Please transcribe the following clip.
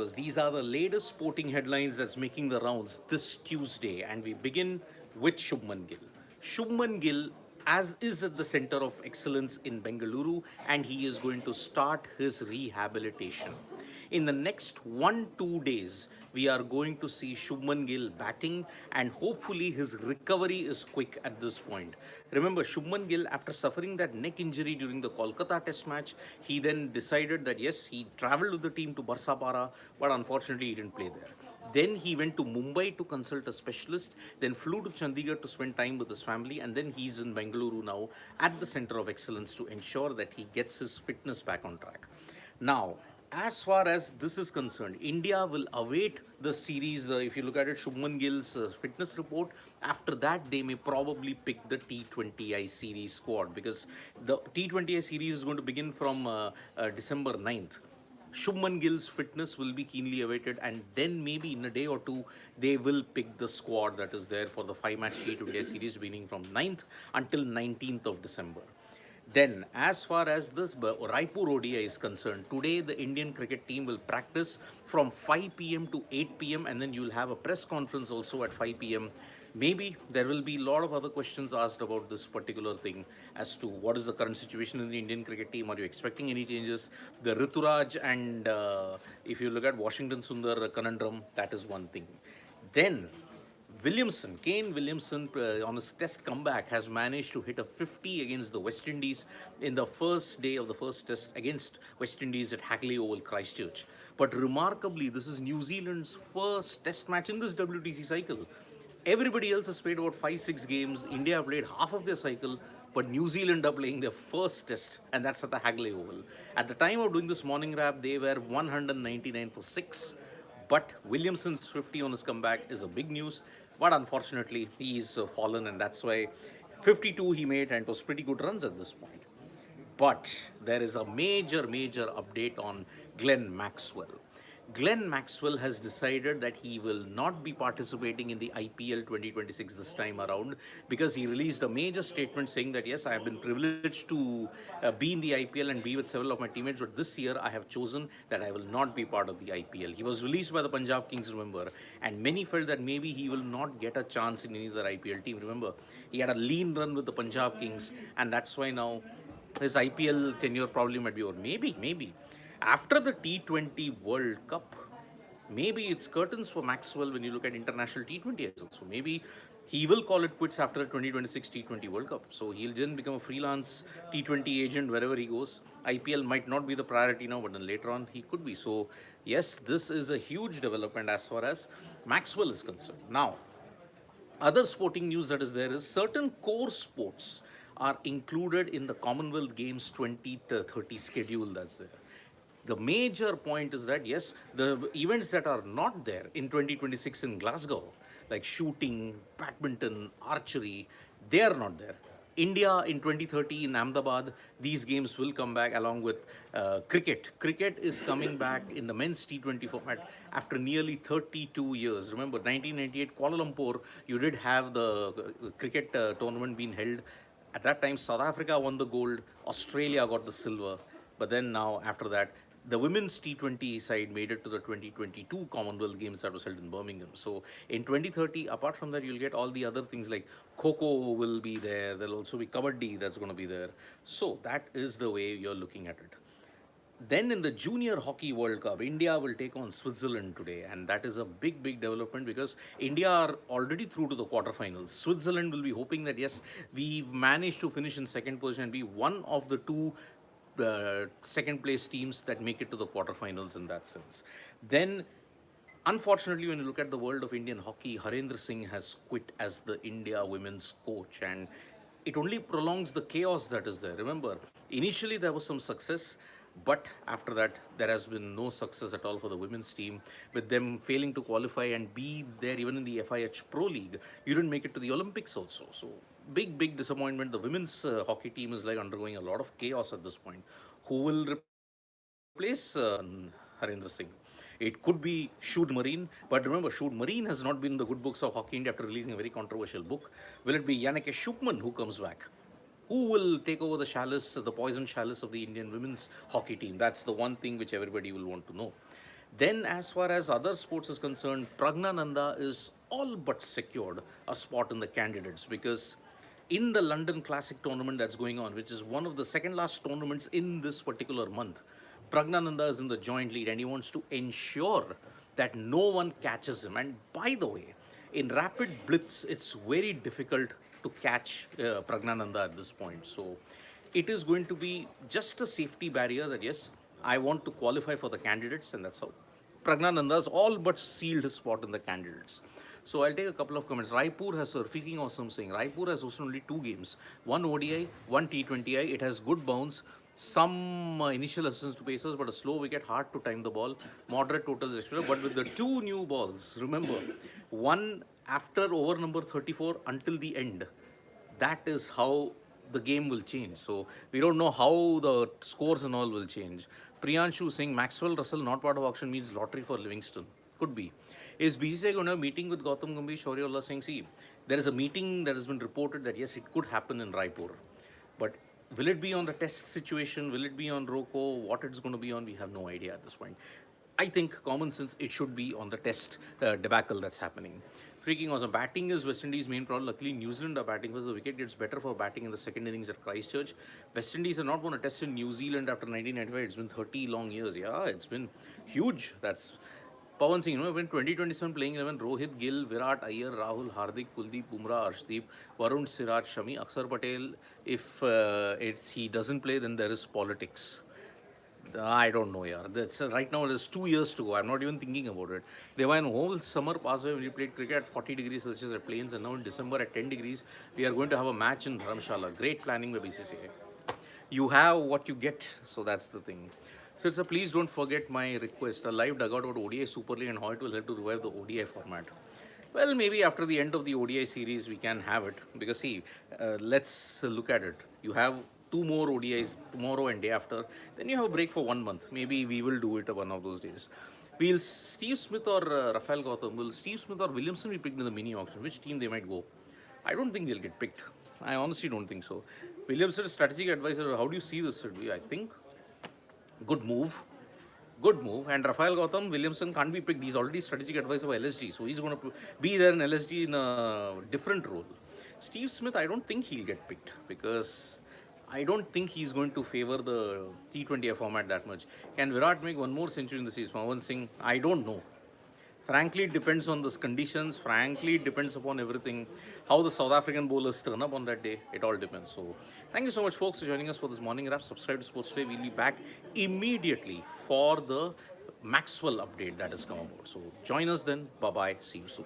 viewers, these are the latest sporting headlines that's making the rounds this Tuesday, and we begin with Shubman Gill. Shubman Gill as is at the center of excellence in Bengaluru, and he is going to start his rehabilitation. In the next 1 2 days, we are going to see Shubman Gill batting, and hopefully his recovery is quick at this point. Remember, Shubman Gill, after suffering that neck injury during the Kolkata Test match, he then decided that yes, he travelled with the team to Barsapara, but unfortunately he didn't play there. Then he went to Mumbai to consult a specialist, then flew to Chandigarh to spend time with his family, and then he's in Bengaluru now at the center of excellence to ensure that he gets his fitness back on track. Now, as far as this is concerned, India will await the series. If you look at it, Shubman Gill's fitness report. After that, they may probably pick the T20I series squad because the T20I series is going to begin from December 9th. Shubman Gill's fitness will be keenly awaited, and then maybe in a day or two, they will pick the squad that is there for the five-match T20I series beginning from 9th until 19th of December. Then, as far as this Raipur ODI is concerned, today the Indian cricket team will practice from 5 p.m. to 8 p.m. and then you'll have a press conference also at 5 p.m. Maybe there will be a lot of other questions asked about this particular thing as to what is the current situation in the Indian cricket team. Are you expecting any changes? The Rituraj and if you look at Washington Sundar conundrum, that is one thing. Then Kane Williamson, on his test comeback, has managed to hit a 50 against the West Indies in the first day of the first test against West Indies at Hagley Oval, Christchurch. But remarkably, this is New Zealand's first test match in this WTC cycle. Everybody else has played about 5 6 games. India played half of their cycle, but New Zealand are playing their first test, and that's at the Hagley Oval. At the time of doing this morning wrap, they were 199 for 6. But Williamson's 50 on his comeback is a big news. But unfortunately, he's fallen, and that's why 52 he made, and it was pretty good runs at this point. But there is a major update on Glenn Maxwell. Glenn Maxwell has decided that he will not be participating in the IPL 2026 this time around because he released a major statement saying that yes, I have been privileged to be in the IPL and be with several of my teammates, but this year I have chosen that I will not be part of the IPL. He was released by the Punjab Kings, remember, and many felt that maybe he will not get a chance in any other IPL team. Remember, he had a lean run with the Punjab Kings, and that's why now his IPL tenure probably might be over. Maybe. After the T20 World Cup, maybe it's curtains for Maxwell when you look at international T20 as well. So maybe he will call it quits after the 2026 T20 World Cup. So he'll then become a freelance T20 agent wherever he goes. IPL might not be the priority now, but then later on he could be. So yes, this is a huge development as far as Maxwell is concerned. Now, other sporting news that is there is certain core sports are included in the Commonwealth Games 2030 schedule that's there. The major point is that yes, the events that are not there in 2026 in Glasgow, like shooting, badminton, archery, they are not there. India in 2030 in Ahmedabad, these games will come back along with cricket. Cricket is coming back in the men's T20 format after nearly 32 years. Remember, 1998 Kuala Lumpur, you did have the cricket tournament being held. At that time, South Africa won the gold, Australia got the silver. But then now, after that, the women's T20 side made it to the 2022 Commonwealth Games that was held in Birmingham. So in 2030, apart from that, you'll get all the other things like CoE will be there. There'll also be Kabaddi that's going to be there. So that is the way you're looking at it. Then in the Junior Hockey World Cup, India will take on Switzerland today, and that is a big development because India are already through to the quarterfinals. Switzerland will be hoping that yes, we've managed to finish in second position and be one of the two second place teams that make it to the quarterfinals in that sense. Then, unfortunately, when you look at the world of Indian hockey, Harendra Singh has quit as the India women's coach, and it only prolongs the chaos that is there. Remember, initially there was some success, but after that, there has been no success at all for the women's team, with them failing to qualify and be there even in the FIH Pro League. You didn't make it to the Olympics also. So, big disappointment. The women's hockey team is like undergoing a lot of chaos at this point. Who will replace Harendra Singh? It could be Shud Marine, but remember, Shud Marine has not been in the good books of Hockey India after releasing a very controversial book. Will it be Yannick Shubman who comes back? Who will take over the chalice, the poison chalice of the Indian women's hockey team? That's the one thing which everybody will want to know. Then, as far as other sports is concerned, Pragnananda is all but secured a spot in the candidates because in the London Classic tournament that's going on, which is one of the second last tournaments in this particular month, Pragnananda is in the joint lead and he wants to ensure that no one catches him. And by the way, in rapid blitz, it's very difficult to catch Pragnananda at this point. So it is going to be just a safety barrier that yes, I want to qualify for the candidates, and that's how. Pragnananda's all but sealed his spot in the candidates. So I'll take a couple of comments. Raipur has freaking awesome saying. Raipur has hosted only two games, one ODI, one T20I. It has good bounce, some initial assistance to pacers, but a slow wicket, hard to time the ball, moderate totals, etc. But with the two new balls, remember, one after over number 34 until the end, that is how the game will change. So we don't know how the scores and all will change. Priyanshu saying Maxwell Russell not part of auction means lottery for Livingston. Could be. Is BCCI going to have a meeting with Gautam Gambhir? Shauryaullah saying, see, there is a meeting that has been reported that yes, it could happen in Raipur. But will it be on the test situation? Will it be on ROCO? What it's going to be on? We have no idea at this point. I think common sense, it should be on the test debacle that's happening. Freaking awesome. Batting is West Indies' main problem. Luckily, New Zealand are batting because the wicket gets better for batting in the second innings at Christchurch. West Indies are not won a test in New Zealand after 1995. It's been 30 long years. Yeah, it's been huge. That's Pawan Singh, when 2027 playing 11, Rohit, Gill, Virat, Iyer, Rahul, Hardik, Kuldeep, Bumrah, Arshdeep, Varun, Siraj, Shami, Akshar Patel. If he doesn't play, then there is politics. I don't know, yeah. Right now, there's 2 years to go. I'm not even thinking about it. They were in whole summer pass away when we played cricket at 40 degrees Celsius at Plains, and now in December at 10 degrees, we are going to have a match in Dharamshala. Great planning by BCCI. You have what you get, so that's the thing. So, sir, please don't forget my request, a live dugout about ODI Super League and how it will help to revive the ODI format. Well, maybe after the end of the ODI series, we can have it. Because, see, let's look at it. You have two more ODIs tomorrow and day after. Then you have a break for 1 month. Maybe we will do it one of those days. Will Steve Smith or Rafael Gautam, will Steve Smith or Williamson be picked in the mini auction? Which team they might go? I don't think they'll get picked. I honestly don't think so. Williamson, strategic advisor, how do you see this? I think good move. Good move. And Rafael Gautam, Williamson can't be picked. He's already strategic advisor of LSG. So he's going to be there in LSG in a different role. Steve Smith, I don't think he'll get picked because I don't think he's going to favor the T20I format that much. Can Virat make one more century in the series? Pawan Singh, I don't know. Frankly, it depends on the conditions. Frankly, it depends upon everything. How the South African bowlers turn up on that day. It all depends. So, thank you so much, folks, for joining us for this morning wrap. Subscribe to Sports Today. We'll be back immediately for the Maxwell update that has come about. So, join us then. Bye-bye. See you soon.